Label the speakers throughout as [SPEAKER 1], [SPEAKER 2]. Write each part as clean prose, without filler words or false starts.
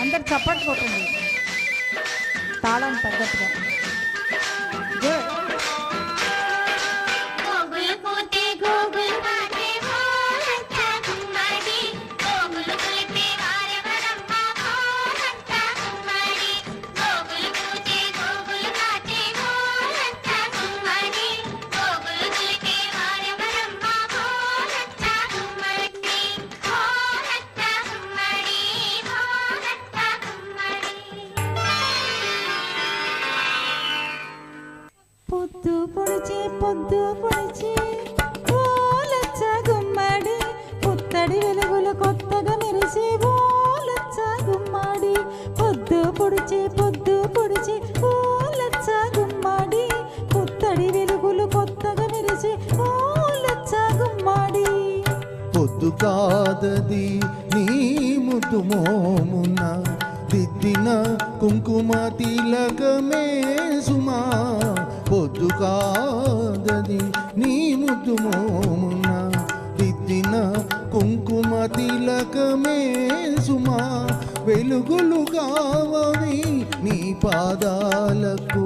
[SPEAKER 1] అందరు చప్పట్లు కొట్టండి తాళం తగ్గట్టుగా. గుడ్.
[SPEAKER 2] పొద్దు పొడిచి ఓలచ్చ గుమ్మడి పుత్తడి వెలుగులు కొత్తగా మెరిసే ఓలచ్చ గుమ్మడి. పొద్దు పొడిచి ఓలచ్చ గుమ్మడి పుత్తడి వెలుగులు కొత్తగా మెరిసే ఓలచ్చ గుమ్మడి.
[SPEAKER 3] పొద్దు కాదది నీ ముద్దు మోమున దిద్దిన కుంకుమ తిలకమే సుమా. పొద్దు కాదది నీ ముద్దు మోమున దిద్దిన కుంకుమ తిలకమే సుమా. వెలుగులు కావవి నీ పాదాలకు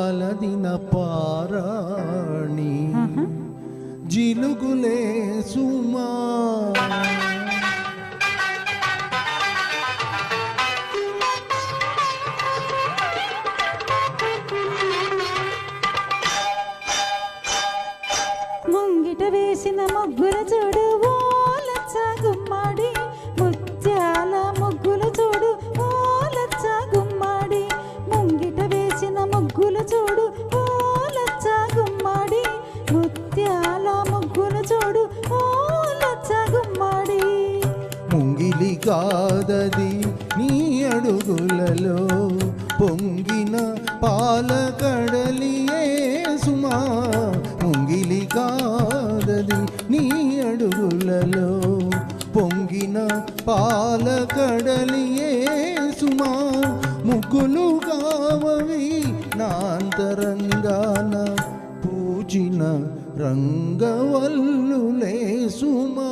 [SPEAKER 3] అలదిన పారాణి జిలుగులే సుమా.
[SPEAKER 2] ముంగిట వేసిన ముగ్గుల చూడు ఓలచ్చ గుమ్మడి ముత్యాల ముగ్గుల చూడు ఓలచ్చ గుమ్మడి. ముంగిట వేసిన ముగ్గుల చూడు ఓలచ్చ గుమ్మడి ముత్యాల ముగ్గుల చూడు ఓలచ్చ గుమ్మడి.
[SPEAKER 3] ముంగిలి కాదది నీ అడుగులలో పొంగిన పాల కడలియే సుమా. ముంగిలి కాదది నీ అడుగులలో పొంగిన పాల కడలియే సుమా. ముగ్గులు కావవి నాంతరంగాన పూచిన రంగవల్లులే సుమా.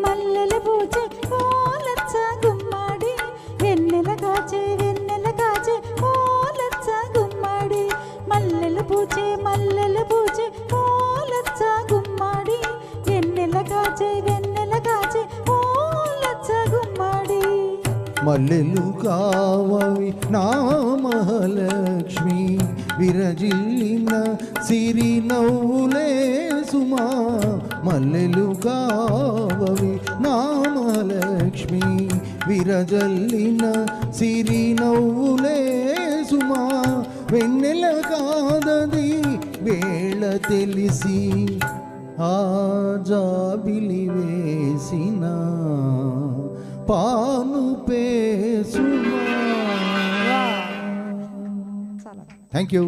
[SPEAKER 2] మల్లెల పూచే ఓలచ్చ గుమ్మడి వెన్నెల కాచే ఓలచ్చ గుమ్మడి. మల్లెల పూచే ఓలచ్చ గుమ్మడి వెన్నెల కాచే ఓలచ్చ గుమ్మడి.
[SPEAKER 3] మల్లెలు కావవి నా మహాలక్ష్మి విరజిల్లిన సిరి నవ్వులే సుమా. మల్లెలు కావవి నా మహాలక్ష్మి విరజల్లిన సిరి నవ్వులే సుమా. వెన్నెల కాదది వేళ తెలిసి ఆ జాబిలి వేసిన పాను పేసుమా. Thank you.